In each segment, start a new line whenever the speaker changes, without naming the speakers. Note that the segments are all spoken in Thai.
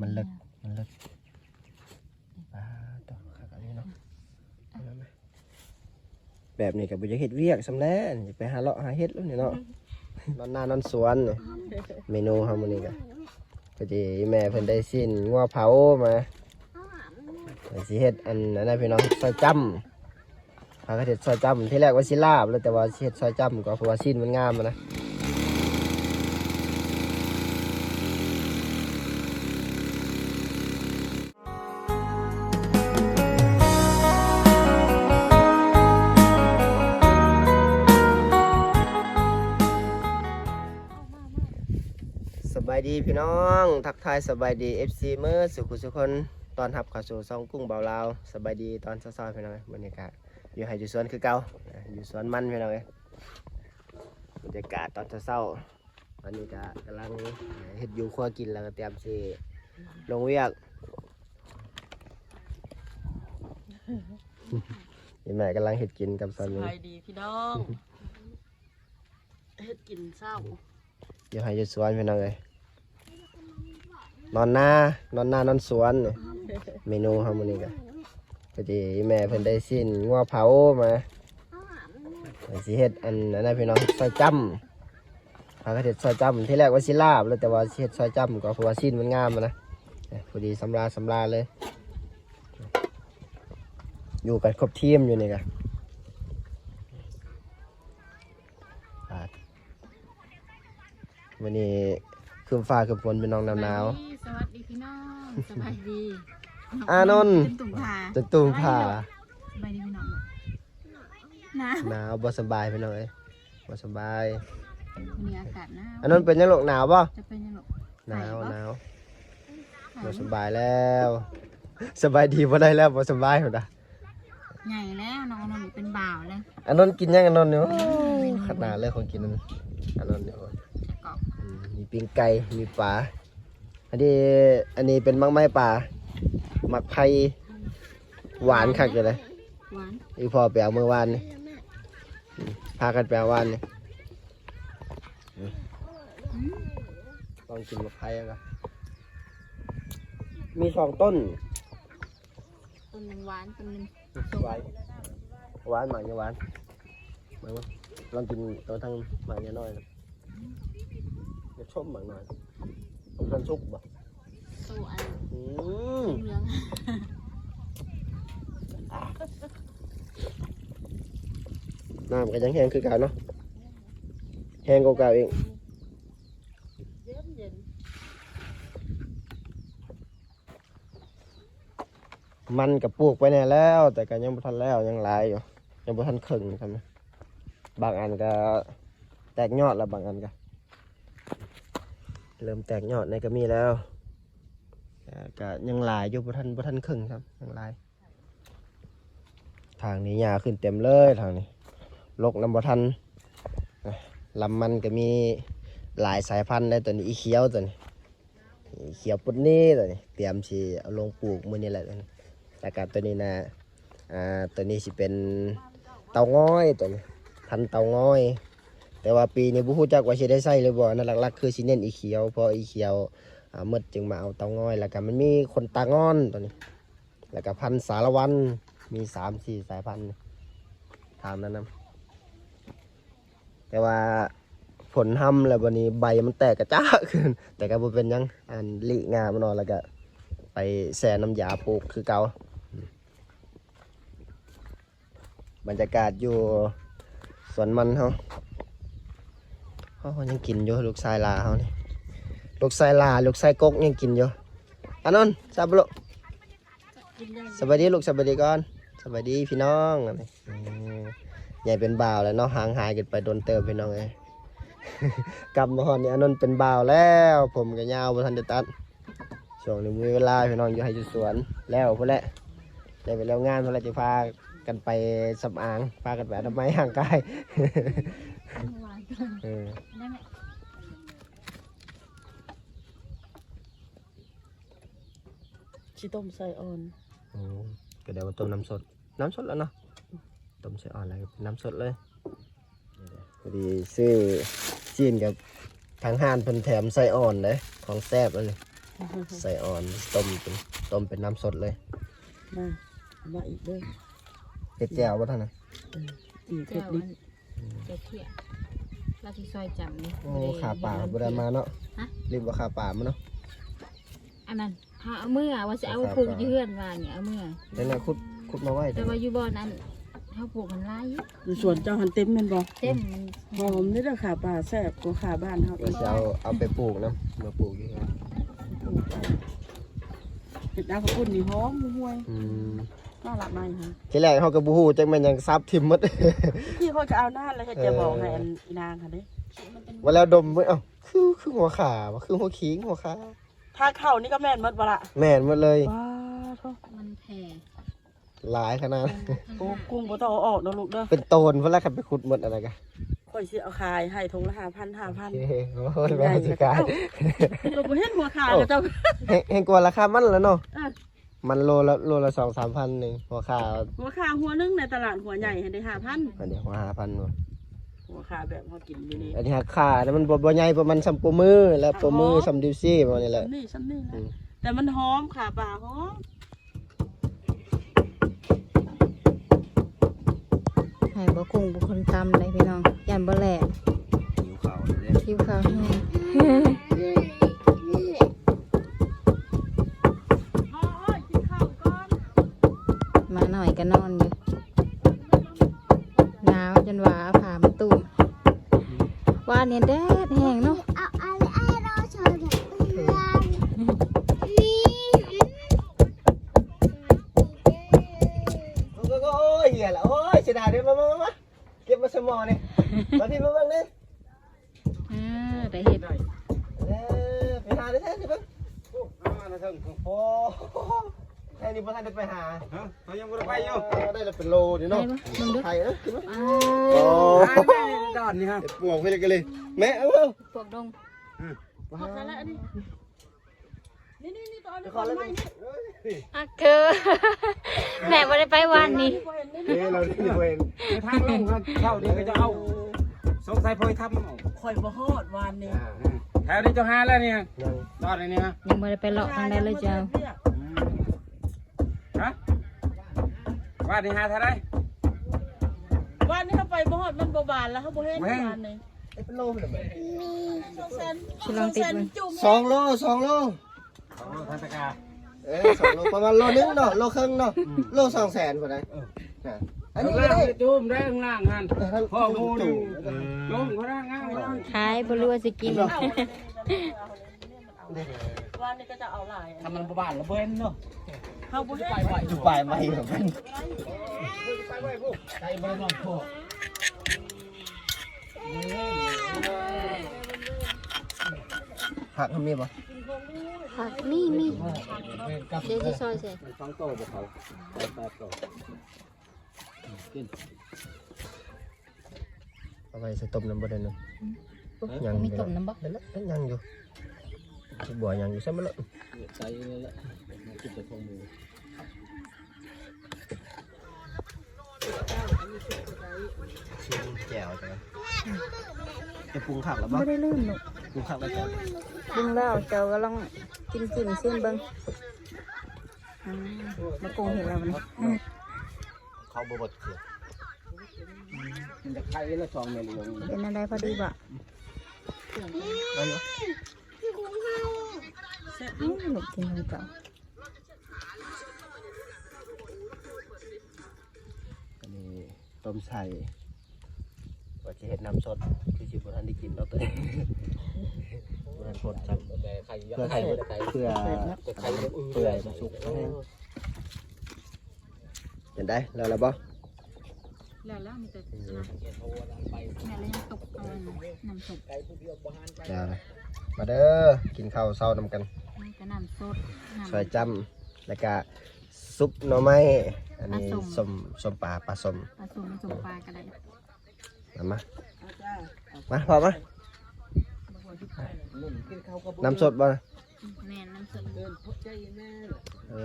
มันเลิกต่อขากันนี้เนาะแบบนี้กับบุญเฮ็ดเวียกสำแลนไปหาเลาะหาเฮ็ดแล้วเนี่ยเนาะนอนหน้านอนสวนเนี่ยเมนูฮาร์โมนีกันพอดีแม่เพิ่นได้สิ้นงัวเผามาสิเฮ็ดอันนั้นพี่น้องซอยจ้ำพาก็เฮ็ดซอยจ้ำที่แรกว่าสิลาบแล้วแต่ว่าเฮ็ดซอยจ้ำก็เพราะว่าสิ้นมันงามนะสบายดีพี่น้องทักทายสบายดี FC เมื่อสุขุสุคนตอนทับเข้าสู่ซองกุ้งเบาลาวสบายดีตอนเช้าๆพี่น้องบรรยากาศอยู่ให้อยู่สวนคือเก่าอยู่สวนมันพี่น้องบรรยากาศตอนเช้าๆวันนี้ก็กำลังเฮ็ดอยู่ครัวกินแล้วก็เตรียมสิลงเวียกนี่แม่กำลังเฮ็ดกินกับสามี
สบายดีพี่น้องเฮ็ดกินเศร้า
อยู่ให้อยู่สวนพี่น้องเลยนอนหน้านอนสวนเมนูฮาร์โมนีกันพอดีแม่เพิ่นได้สิ้นงัวเผามาสิเฮ็ดอันนั้นพี่น้องซอยจ้ำพาก็เฮ็ดซอยจ้ำที่แรกว่าสิลาบแล้วแต่ว่าเฮ็ดซอยจ้ำก็เพราะว่าสิ้นมันงามนะพอดีสำราญเลยอยู่กันครบทีมอยู่นี่กันวันนี้คืนฟ้าคืนฝนเป็นน้องหนาว
สวัสดีพี่น้องสบายดี
อานนท์
เป็นตุ่มผ่า
จะตุ้มผ้า
สบายดีพี่น้องนะ
หนาวบ่สบายพี่น้องเอ้ยบ่สบาย
มีอากาศหนาว
อานนท์เป็นยังหลกหนาวป่ะ
จะเป็นยังไง
หนาวบ่สบายแล้วสบายดีบ่ได้แล้วบ่สบายพุ่นน่ะ
ใหญ่แล้วน้องนนท์เป็นบ่าวแล้ว
อานนท์กินยังอานนท์เนี่ยขนาดเลยของกินนั่นอานนท์เนี่ย
จะกรอบ
มีปิ้งไก่มีปลาอันนี้เป็นมักไม้ปลามักไผ่หวานคักเลย
หวาน
อีพ่อไปเอาเมื่อวานนี่พากันไปเอาวานนี่ลองกินมักไผ่กันมี2 ต้น
ต้นหนึ่งหวานต้นหนึ่ง
หวานหมากเนี่ยหวานมาลองกินตัวทั้งหมากเนี่ยน้อยจะชมหมากหน่อยผมทันซุกบ่
สู้อัน
อืม
เหลือง
น้ำก็ยังแห้งคือเก่าเนาะแห้งกว่าเก่าเอง
เย็น
มันกับปลูกไปเนี่ยแล้วแต่ก็ยังบ่ทันแล้วยังหลายอยู่ยังบ่ทันครึ่งทำไมบางอันก็แตกยอดแล้วบางอันก็เริ่มแตกยอดในก็มีแล้วก็ยังหลายอยู่บ่ทันครึ่งครับยังหลายทางนี้หญ้าขึ้นเต็มเลยทางนี้รกน้ำบ่ทันลำมันก็มีหลายสายพันธุ์เลยตัวนี้อีเขียวตัวนี้อีเขียวปุดนี่ตัวนี้เตรียมสิเอาลงปลูกมื้อนี้แหละตัวนี้แล้วก็ตัวนี้นะตัวนี้สิเป็นเตาง้อยตัวนี้พันธุ์เตาง้อย แต่ว่าปีนี้บุฮู้จักว่าสิได้ใส่หรือบ่นั่นหลักๆคือสิเน้นอีเขียวเพราะอีเขียวหมดจึงมาเอาเตาง้อยแล้วก็มันมีคนตางอนตัวนี้แล้วก็พันธุ์สารวันมี 3-4 สายพันธุ์ทางนั้นนะแต่ว่าผลทำแล้ววันนี้ใบมันแตกกระจ้าขึ้นแต่ก็บ่เป็นหยังอันลิงามมันนอนแล้วก็ไปแช่น้ำยาปลูกคือเก่าบรรยากาศอยู่สวนมันเขายังกินอยู่ลูกชายลาเขานี่ลูกชายลาลูกชายกกยังกินอยู่อานนท์สบายสบายดีลูกสบายดีก่อนสบายดีพี่น้องใหญ่เป็นบ่าวแล้วเนาะห่างหายกันไปโดนเติมพี่น้องเลยกลับมาฮอนนี่อานนท์เป็นบ่าวแล้วผมก็ยาวบ่ทันได้ตัดช่วงนี้มีเวลาพี่น้องอยู่ให้อยู่สวนแล้วพุ่นแหละได้ไปแล้วงานพุ่นแหละจะพากันไปสำอางพากันไปทำไมห่างกาย
หวานได้ไหมชิต้มใส่อ่อน
ก็เดี๋ยวมาต้มน้ำสดแล้วเนาะต้มใส่อ่อนอะไรน้ำสดเลยพอดีซื้อจีนกับทางห้านเพิ่นแถมใส่อ่อนเลยของแซ่บเลย ใส่อ่อนต้มเป็นน้ำสดเลย
มาอีกด้วย
เผ็ดแจ่วบ่ท่านน่ะ
อีกเผ็ดดิจะเที่ยเราที่ซอยจำนี่
โอ้ขาป่าบ่ได้มาเนาะลืมว่าขาป่ามาเนาะ
อันนั้นเอาเมื่อว่าจะเอาปลูกยืนว่าเนี่ยเอาเมื่อ
แล้วน่ะขุดมาไว้
แต่ว่าอยู่บ่อนั้นเขาปลูกมันไร
อยู่สวนเจ้าหันเต็มแม่นบ่
เต็ม
หอมนี่เด้อค่ะป่าแซ่บกว่าขาบ้านเฮา
เดี๋ยวจะเอาไปปลูกนะมาปลูกอยู่ครับ
เห็ดดาวข้าวปุ้นนี่หอมห่วย
อืม
น่ารักมากฮะ
ทีแรกเฮาก็บ่ฮู้จักแม่นหยังซับทิ่มหมด
พี่เขาจะเอาหน้าแล้วก็จะบอกให้อันอีนางค่ะเด้
ว่าแล้วดมเว้ยเอ้าคือหัวขาว่ะคือหัวขิงหัวขา
ถ้าเข้านี่ก็แม่นหมดบ่ละ
แม่นหมดเลย
ว้าโธ่
มันแผ่
หลายขนาด
โอ้กุ้งบ่ต้องเอาออกเด้อลูกเด้อ
เป็นโตนเพิ่นแล้วครับไปขุดหมดอะไรกัน
ข่อยสิเอาขายให้ถุงละ5,000
โอ้ยแม่สิกาย
เราบ่เห็นหัวขาก็เจ้า
แห่งกว่าราคามันแล้วเนาะ
เออ
มันโลละ 2-3 พันนึงหัวขา
หัวขาหัวนึงในตลาดหัวใหญ่ให้ได้ 5,000
อันนี้หัว5,000บ่
หัวขาแบบเฮากินอยู่นี่
อันนี้หักขาแต่มันบ่ใหญ่ประมาณซ้ำปมือแล้วปมือซ้ำดิวซี่ประมาณนี้แหละ
ซ้ำนี่นะแต่มันหอมขาป่าหอม
ให้บ่กุ้งบุคคลตำเลยพี่น้องยันบ่แหลก
หิวข้าวเลย
คิวข้าวแห้ง
กินข้าวก่อน
มาหน่อยก็นอนอยู่หนาวจนว่าผ่ามันตุ่มว่าเนี่ยแดดแห้งเนาะ
เอาอะไรเราชอบแบบเพื่อนนี่
โอ้ยเหี้ยละโอ้ยเสียดายเด้มาเก็บมาสมอนี่มาพี่มาเบิ่งนี่
ได้เห็ด
ไปหาได้แท้สิเบิ่งโอ้ไอ้นี่บ่ทันได้ไปหา
เขายังบ่ได้ไปอยู่
ได้ละเป็นโลนี่
ได้
เนาะ
ปะมึงดู
ไข่นะกินมั้ย
อ้า
โอ้
ดอนนี่ฮะ
ปวกไปเลยกันเลยแม่เอา
พวกดง
ขอแล้วอันนี้นี่ตอนนี้ขอแล้วนี่
อ่ะคือแม่บ่ได้ไปวันนี้
เราที่เวน
ทางลงครับเท่านี้ก็จะเอาสงสัยพอยทำเอา
ข่อยบ่ฮอดวานนี่
แถวนี้จะหาแล้วเนี่ยตอนนี้ฮะ
ยังบ่ได้ไปเลาะทางใดเลยเจ้า
ฮะว่านี่หาเท่าไร
วานนี้เขาไปบ่ฮอดมันบ่บานแล้วเขาบ่เห็นวานนี่
เป็นโลเลย
ชิลองติดมัน
2 โล 2 โล
ทันตกา
2 โลประมาณโลนึงเนาะโลครึ่งเนาะโล200,000พอได้อันนี้ก็ได้
จุ่มได้ข้างล่างหันพ่อมูดูลงข้างล่างง่าย
ขายบ่รู้ว่าสิกิน
วานนี้ก็จะเอาหลาย
ทำมันบ้านละเบิ้นเนาะ
เขาบ่เห็น
อยู่ปลายไม้แบบนั้น
ไปไว้พวกใจเบิ้นนอนพ่อ
หักทำนี่ปะ
ผักนี่เดี๋ยวจะซอยใส่
ฟังโตบ่เขาไปโตกิน
เอาไปใส่ต้มน้ำบ่ได้เนาะยัง
มีต้มน้ำบ่
ได้แล้วยังอยู่สิบัวยังอยู่ใช่ไหมล่ะ
ใจเลยละกินแต่พวกมือ
แจ่วจ้ะจะปรุงผักแล้ว
ไม่
ปะ
ได้ลืมหนู
ปรุงผักแล้วจ้ะ
ดึงแล้วเจ้าก็ลองกินจิ้มซิมเบิ่งมากุ้งเห็นแล้วมัน
เขาบดเขือ
มันจะไข่ละ2เมตรลง
เป็นอะไรพอดีบ่
ได้เหรอ
หนุกกินเลยเจ้า
อันนี้ต้มไส่ว่าจะเห็ดน้ำสดคือสิบวันได้กินแล้วตัวนี้วันสดจัง
แต่ไข่
เพื่อไข่เพื่อเปื่อยมาสุกเห็นได้แล้วล่ะบ่
แล้วมีแต่แม่เลยยังตกเอาน้ำสด
จ้ามาเด้อกินข้าวเช้านำกัน
นี่ก็น้ำสด
ซอยจ้ำแล้วก็ซุปหน่อไม้อันนี้ส้มปลาส้ม
ผสมผสมปลากันได้
มาพอมาน้ำสดบ่
แม่น้ำสด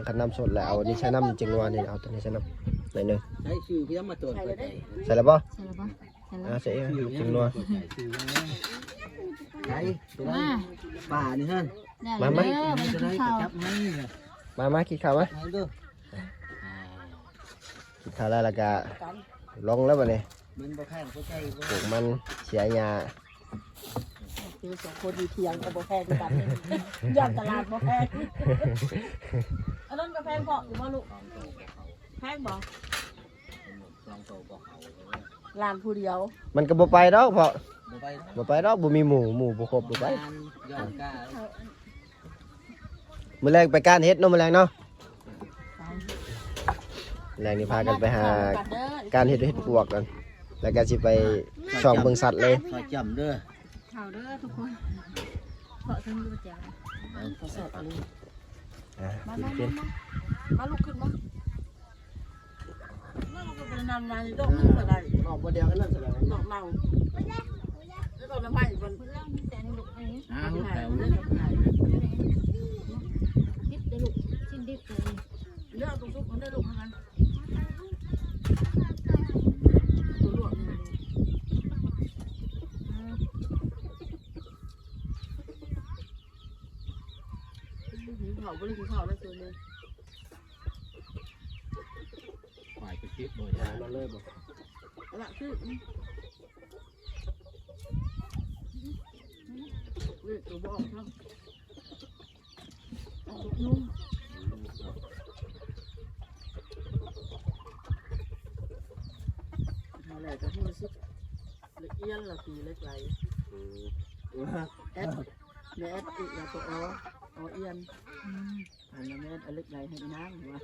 คันน้ำสดแล้วเอาอันนี้ใช้น้ำจริงว่านี่เอาตัวนี้ใช้น้ำหน่อยหนึง
ใช้ชื่อพี่มาตรวจไป
ใส่แล้วบ่
ใช่แล้วปะใช่แล้ว
ใส่จริงนัว
ใช้
มา
ป่านี่ฮะ
มามา
มันจะข้าว
มากินข้าวมั้ยกินข้าวแล้วก็ลงแล้วบ่นี่ปลูกมันเสียหญ้า
คือสองคนอยู่เถียงกับบ่แพงกันย่านตลาดบ่แพงอันนั้นก็แพงพออยู่บ่ลูกแพงบ่ลานผู้เดียว
มันก็บ่ไปดอกเพราะบ่ไปดอกบ่มีหมู่บ่ครบบ่ไปมื้อแรกไปการเฮ็ดเนาะมื้อแรกเนาะแรงนี่พากันไปหาการเฮ็ดปวกกันแล้วก็สิไปช่องเบิ่งสัตว์เลย
ขอจำเด้อ
ข้าวเด้อทุกคนเพาะทั้งรู้จัก
เขาสอดอันนี้
กิน
มาลูกขึ้นมามาลูกขึ้นไปนำมาดอกนึงก็ได้
ออกบ่เดียวกันนั่นแสดง
ดอกเน่าแล้วก็น้ำไม้มัน
แต่ลูกอันนี้
มันหาย
ดิบเด้อลูกชิ้นดิบเลย
เลือกตรงซุปมันได้ลูกเท่านั้นตัวลวกนี่หิวข้าวบ่ได้กินข้าวได้ตัวนึง
ฝ่ายไปคิดบ่
มาเลยบ่
ละคือตัวบอกครับนุ่มอะไรก็พูดสิละเอียดละปีเล็กไหลแอดแม่แอดอีกแล้วก็เอาเอียนอันนั้นแม่เล็กไหลให้น้ำหัว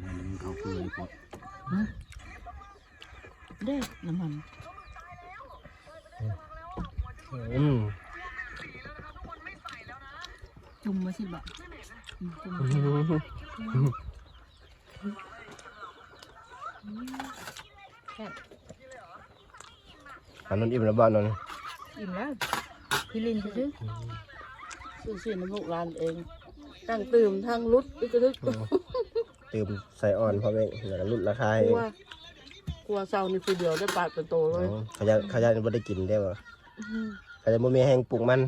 มันเขาเปื่อยปด
เด็กน้ำมัน จุ่มมาสิบะจุ่ม
อันนั้นอิ่มแล้วบ่นน
อิ่มแล้วพี่ลินซื้อ
ซื้อเสียน้ำลูกร้านเองตั้งตื่มทางรุดอีกทึก
ตื่มใส่อ่อนพอเองแล้วก็ลดราคาให้
กลัวเศร้านี่คือเดียวได้ปาดเป็นโตเลย
ขยะบ่ได้กินได้บ่ขยะบ่มีแห้งปลูกมัน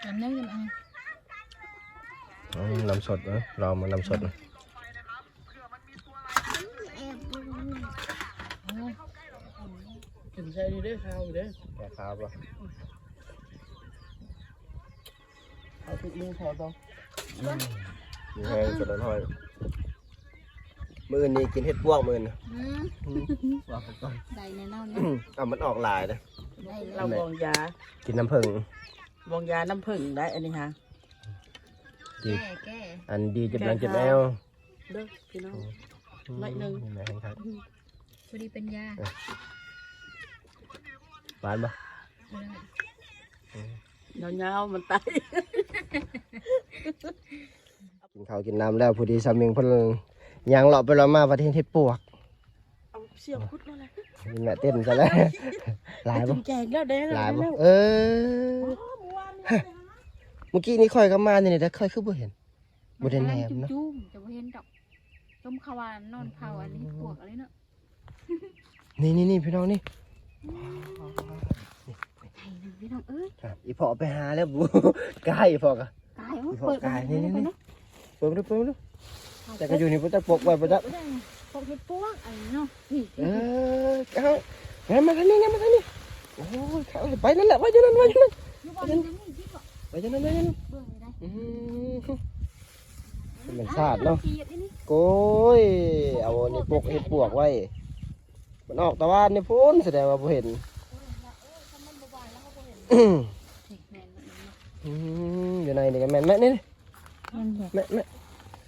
อันนั้นยังไง
น้ำสดนะเรามาน้ำสด
กินใช่ดีได้ข้าวเด้
แก่ข้าวป่ะ
เอาทุกมือพอต้อง
มีแห้งกระดอนห้อยมื้อนี้กินเห็ดพวกมื้อนี้ว่าไปก่อน
ได้แน่นอน
เอามันออกหลายนะ
ได้
เราบองยา
กินน้ำผึ้ง
บองยาน้ำผึ้งได้อันนี้ฮะ
ดี
แก่
อันดีจะหลังจะแอว
เด้อพี่น้อง หน่อยหนึ่ง
แม่แห้งครับ
พอดีเป็นยา
หวานป่ะ
ยาวๆมันตาย
กินข้าวกินน้ำแล้วพอดีสามีเพิ่นย่างเลาะไปเลาะมาประเทศเฮ็ดปวก
เอาเสียบคุดนั่นแหละ
นี่แม่เต้นซะแล้วหลาย
กิ
ป่ะ
นแกงแล้วเด้
หลายป่ะ
แล้ว
เมื่อกี้นี้ค่อยก็มานี่แต่ค่อยคือบ่เห็นบ่ได้แนมเนาะ
จุ่มจะบ่เห็นดอกต้มขาวานนอนเผาอันนี้พวกอะไรเนาะ
นี่พี่น้องนี่
ไข่พี่น้องเอ้ย
ครับอีพ่อไปหาแล้วบูกายอีพ่อกะ
ตาย
อีพ่อ
เปิด
กายนี่
นะ
เปิดดูแต่ก็อยู่นี่บ่จะปกไว้บ่จะ
พวกเห็ดพวกอันนี้เนาะนี่
เอางั้นมาทางนี้โอ้ยเข้าไปนั่นแหละไว้อยู่นั่น
อยู่บ่อนนี้ที่บ่
ไว้อยู่นั่น
เบิ่งเลยได้
มันชาดเนาะ
ขี้อันนี้
โก้ยเอานี่ปกเห็ดปวกไว้มันออกตะวันนี่พุ่นแสดงว่าบ่เห็น อยู่ในนี่กันแม่นี่แม่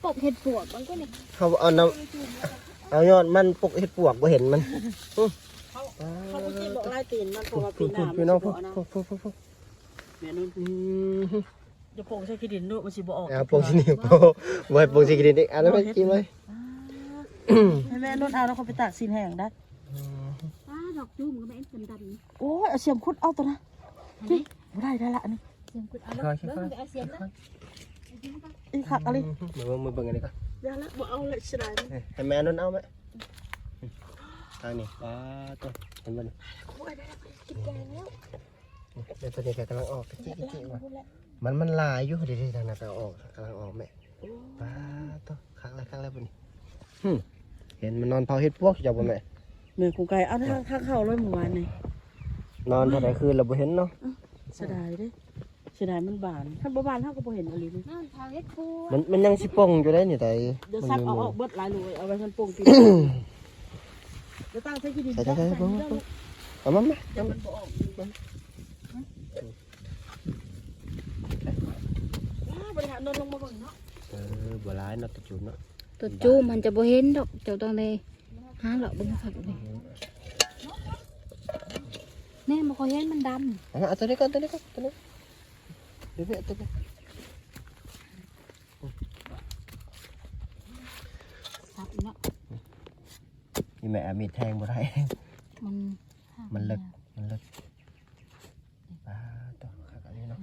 ปกเห็ดปวกมันก็นี่
เขาเอาน้ำเอายอดมันปกเห็ดปวกบ่เห็นมัน
เขาพูดที่บอกไล่ตีนมันเพราะว่าปีหน้า
พี่น้องพวก
แม่นุ่นจะโป่งใช้ขี้ดินด้วยมันสิบ่ออก
เอาปกที่นี่ปกไว้ปกที่กินดิอันนั้นไม่กินไว้
ให้แม่นุ่นเอาแล้วเขาไปตากซีนแห้งได้
ดอกจุ่มก็ไม่เป็นดำ
โอ้ยเอาเสียมคุดเอาตัวนะที่ได้ละนี่
เสียงกุดเอาแล้วเบิ่งเอาเสียงนะ
อีขักอะไร
มือเบิ่งกันดีกว่า
ได้ละบ่เอาเลยสิได้
ให้แม่นุ่นเอาไหม ทางนี้ว้าตัวเห็นมัน
กินแกงแล้ว
เดี๋ยวตัวนี้กำลังออกกระจิกว่ะมันลายอยู่เดี๋ยวทางนั้นกำลังออกแม่ว้าตัวข้างแรกบนนี้เห็นมันนอนเผาเห็ดพวกจับบ่แม่
แม่กูไก่เอาทางเข้าเลยเมื่อวานนี่
นอนเท่าไหร่คืนเราบ่เห็นเนาะ
เสียดายเด้เสียดายมันบานถ้าบ่บานเฮาก็บ่เห็นอะไรนี่
น้ำเผาเฮ็ดครัว
มันยังสิป่งอยู่ได้นี่แต่
เดี๋ยวซักเอาออกเบิดหลายรูเอาไว้มันโป่งตีเดี๋ยวตั้งใส่ขี้ดิน
ใส่เอามา
เดี๋ยวมันบ่ออกบริหารนอนลงมาก่อนเนาะ
บ่ร้ายเนาะตะจุนเนาะ
ตัวจูมันจะบ่เห็นดอกเจ้าต้องเลยหาเลาะเบิ่งคักเลยแน่บ่ค่อยเห็นมันดำ
เอาตัวนี้ก่อนตัวนี้เดี๋ยวตัวนี้
ซับเนาะ
นี่แม่มีแทงบ่ได้ มันเลิกป้าตัวขากันนี้เนาะ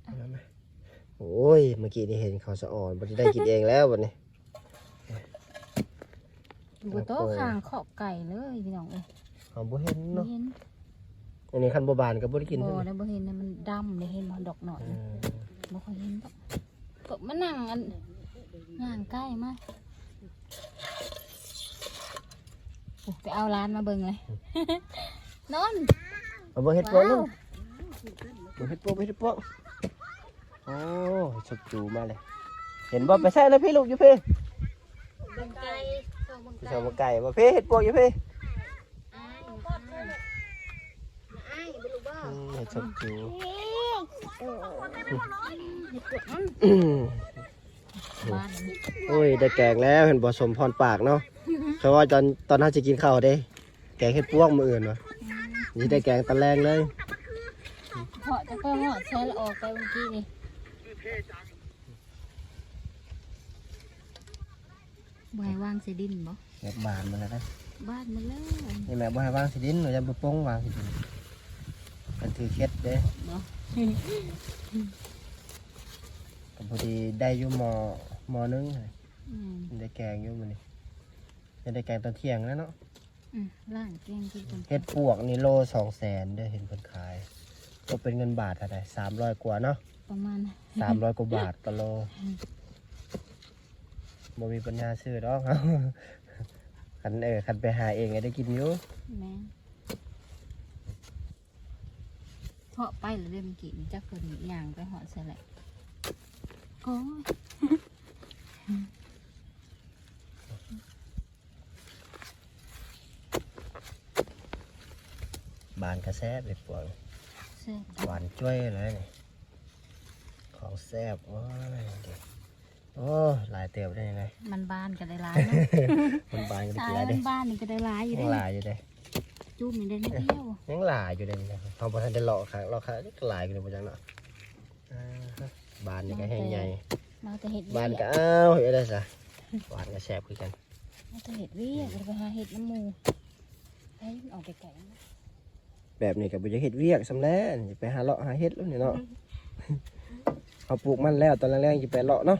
เอาไหมโอ้ยเมื่อกี้นี่เห็นเขาสะอ่อนบ่ได้กินเองแล้ววันนี้
อยู่โต๊ะข้างขอบไก่เลยพี่น้องเอ้ย
เขาบ่เห็นเนาะ
เห็น
อันนี้คันบ่บานก็บ่ได้กิน
บ่
ใช่ไหม
ได้บ่เห็นนะมันดำเลยเห็นมันดอกหน่อยบ่ค่อยเห็นดอกก็มานั่งอันย่างใกล้มาโอ้ไปเอาร้านมาเบิ่งเลย นอน
เอาบ่เฮ็ดโป๊ะนึงบ่เฮ็ดโป๊ะโอ้สุดจูมาเลยเห็นบ่ไปใส่แล้วพี่ลูกอยู่พี่
เบิ่งไก่ส่งเบิ่ง
พี่
ไก่
ชาวบ่ไก่บ่พี่เฮ็ดโป๊ะอยู่พี่
อ้ายไปลูกบ่
เฮ็ดสุดจู
บ้านนี่
โอ้ยได้แกงแล้วเห็นบ่สมพรปากเนาะเพราะว่าตอนเฮาสิกินข้าวเด้แกงเฮ็ดพวกมื้ออื่นวะนี่ได้แกงตะแลงเลย
เพาะจะก็เหาะใช้ละออกไปเมื่อกี้นี่บ่ให้วางใส่ดินบ่
เฮ็ดบานมาแล้วนะ
บ้านมันเลย
นี่แม่บ่ให้วางสิดินหนูจะบ่โป้งวางสิดินมันถือเคล็ดเด้
เนาะ
ก็พอดีได้อยู่มอนึง
อืม
ได้แกงอยู่มื้อนี้จะได้แกงตอนเที่ยงแล้วเนาะ
ล่างแกงกินกัน
เฮ็ดปวกนี่โล200,000เด้อเห็นเพิ่นขายก็เป็นเงินบาทเท่าใด300กว่าเนาะ
ประมาณ
300กว่าบาทต่อโลบ่มีปัญญาซื้อดอก คันไปหาเองก็ได้กินอยู่
แม่เพาะไปแล้วเด้เมื่อกี้นี่จักเพิ่นย่างไปเหาะใส่แหละโอ้ย
บานกระแซบเลยปวก
เสื้อ
หวานจ้วยเลยนี่ของแซ่บโอ้ยเด็กโอ้หลายเตียวได้ยังไง
มันบานก็ได้หลายเนาะ
มันบานก็ได้
สา
กี่
ย
หลาย
มั
เด้
นบานนี่ก็ได้หลายอยู่
ยั
เด้
งหลายอยู่เด้
จุ่มนี่ได้นิดเดียว
ยังหลายอยู่เด้นี่เขาบอกทันได้เลาะค่ะหลายอยู่ในปัจจุบันเนาะบานนี่ก็แห้งใหญ่
มาแต่เห็ด
บาน
เวีย
ก็อ้าวเห็นได้ซะหวานก็แซ่บคือกัน
มาแต่เห็ดเวียไปหาเห็ดน้ำมูไปออกไปไก่
แบบนี้ก็บ่จะเฮ็ดเวียกสำแล้วนี่ไปหาเลาะหาเฮ็ดแล้วนี่เนาะเขาปลูกมันแล้วตอนแรกๆจะไปเลาะเนาะ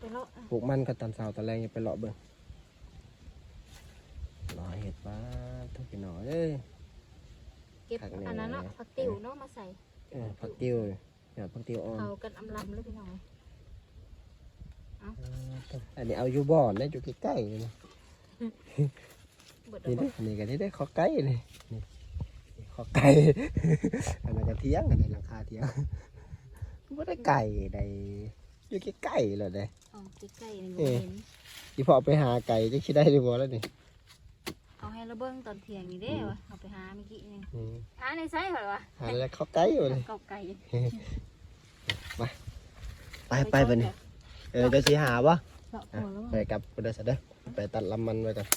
ไปเลาะ
ปลูกมันก็ตอนเช้าตอนแรกจะไปเลาะเบิ่งรอเฮ็ดบ้าทุกพี่น้องเอ้ย
เก็บอันนั้นเนาะผักติ๋วเนาะมาใส่
ผักติ้วเนี่ยผักติ้วอ่อน
เขากันอำลำเลยพี่น้อง
อันนี้เอาอยู่บ่อนได้อยู่ใกล้ๆนี่
เบิด
นี่
เอา
เด้อนี่ก็ได้ขอไก่นี่นี่ขอไก่ อันนั้นก็เถียงอันนี้หลังคาเถียงบ่ได้ไก่ได้อยู่ใกล้ๆเลยเด้
เอาใกล้ๆนี่บ่เห็น
ที่พอไปหาไก่จะคิดได้หรือบ่แล้วนี่
เอาให้เราเบิ่งตอนเที่ยงนี่เด้วะเอาไปหาเมื่อกี้นี่
อืม
หาในไซส์เหรอวะ
หาแล้วขอไก่อยู่เลย
เกาไก่
ไปบัดนี้จะสิหาบ่
เลาะหัวแล้ว
ไปกลับเด้อซะเด้อไปตัดลำมันไว้ก่อน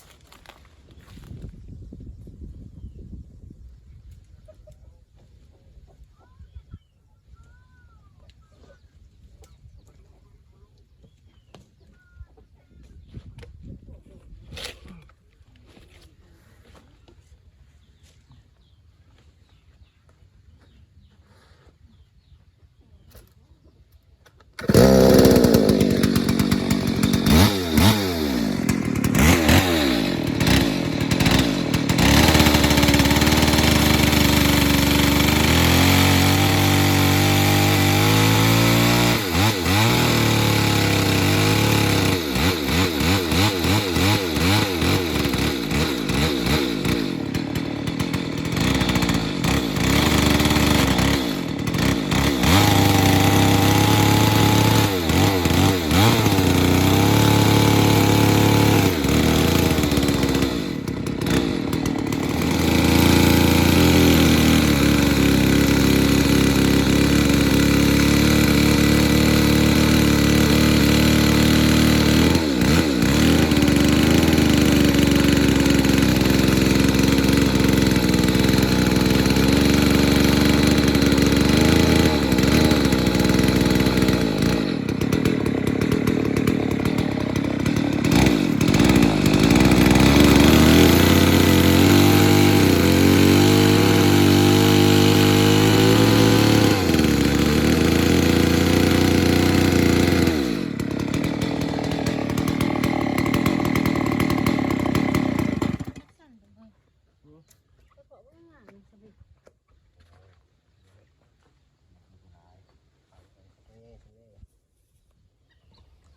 าะว่าง่ายสบิ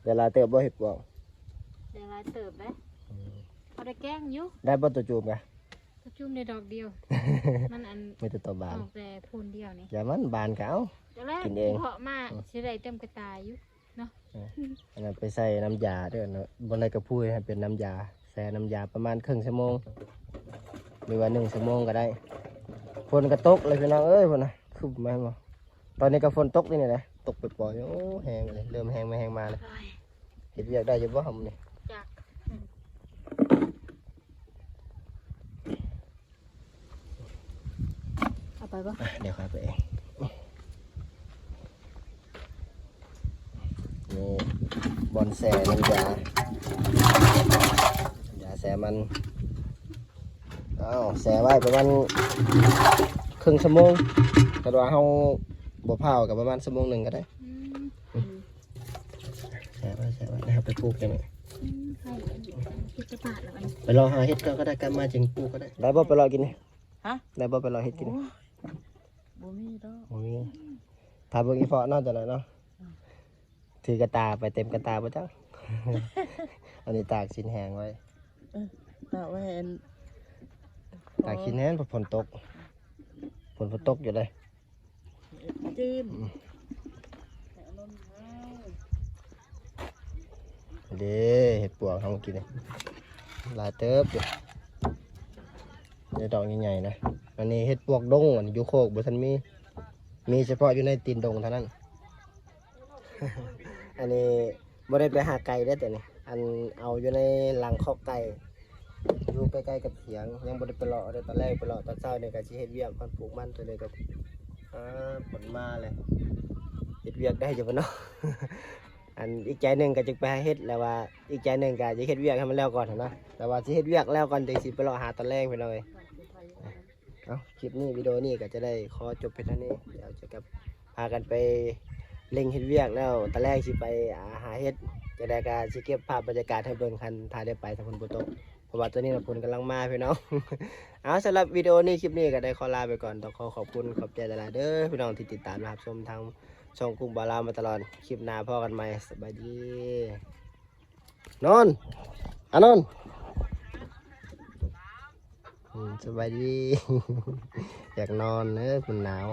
เวลาเติบบ่เห็ดบ่
เดี๋ยวลายเติบได้เอาได้แกล้งอยู่
ได้บ่ตัวจูบกะ
ก็จุ่มในดอกเดียว มันอัน
ไม่ตัวบา
อน อกแต่พูนเดียวนี่
อย่ามันบานกะเอา
เดี๋ยวแรก
กินเอง
เพาะมาสิได้เต็มกระตายอยู่
อันนั้นไปใส่น้ำยาเด้อเนาะบนไรกระพุ้ยให้เป็นน้ำยาใส่น้ำยาประมาณครึ่งชั่วโมงหรือว่า1 ชั่วโมงก็ได้ฝนก็ตกเลยพี่น้องเอ้ยฝนนะคือมาบ่ตอนนี้ก็ฝนตกนี่แหละตกปล่อยๆโอ้แห้งเลยเริ่มแห้งมาแห้งมาเลยเห็ดเวียกได้อยู่บ่หำนี่
จาก เอาไปปะ
เดี๋ยวครับไปเองนี่บอนแซ่น้ำยาแซ่มันอ้าวแซ่ไว้ประมาณครึ่งชั่วโมงแต่ว่าเฮาบ่เผากับประมาณ1 ชั่วโมงก็ได้แซ่ไว้นะครับไปปลูกกันหน่อย
ให้คิดจะปาดแล้วอันนี้
ไปรอหาเห็ดก็ได้กันมาจึงปลูกก็ได้ได้บ่ไปรอกินนี่
ฮะ
ได้บ่ไปรอเห็ดกิน
บ่มีดอก
โอ้ยถ้าเบิ่งอีฟอเนาะจังได๋เนาะถือกระตาไปเต็มกระตาบ่จัง อันนี้ตากชิ้นแห้งไว้
แต่ว่าเห็น
ตากชิ้นแห้งเพราะฝนตกฝนตกอยู่เลย
จิ้ม
เด้เห็ดปวกเขากินเลยหลายเติบอยู่ในดอกใหญ่ๆนะอันนี้เห็ดปวกดงอันนี้อยู่โคกบ่ทันมีเฉพาะอยู่ในตีนดงเท่านั้น อันนี้บ่ได้ไปหาไก่ได้อแต่นี่อันเอาอยู่ในหลังคอกไก่อยู่ใกล้ๆกับเถียงยังบ่ได้ไปเลาะเลยตอนแรกไปเลาะตอนเช้าเนี่ยก็สิเฮ็ดเวียกมันปลูกมันตัวนี้ก็ผลมาเลยเฮ็ดเวียกได้อยู่บ่เนาะ อันอีกใจหนึ่งก็จะไปหาเฮ็ดแล้วว่าอีกใจหนึ่งก็จะเฮ็ดเวียกให้มันแล้วก่อนนะแต่ว่าสิเฮ็ดเวียกแล้วก่อนถึงสิไปเลาะหาตอนแรกไปเลยเอาคลิปนี้วิดีโอนี้ก็จะได้ขอจบเพียงเท่านี้เดี๋ยวจะกับพากันไปเล็งเฮ็ดเวียกแล้วตอนแรกสิไปหาเฮ็ดจะได้ก็สิเก็บภาพบรรยากาศให้เบิ่งคันถ้าได้ไปถ้าฝนบ่ตกเพราะว่าตอนนี้ฝนกำลังมาพี่น้อง เอาสำหรับวิดีโอนี้คลิปนี้ก็ได้ขอลาไปก่อนต้องขอขอบคุณขอบใจหลายๆเด้อพี่น้องที่ติดตามนะครับชมทางช่องกุ้งบาลามาตลอดคลิปหน้าพ่อกันใหม่สบายดีนอนนอนสบายดี อยากนอนเนอะมันหนาว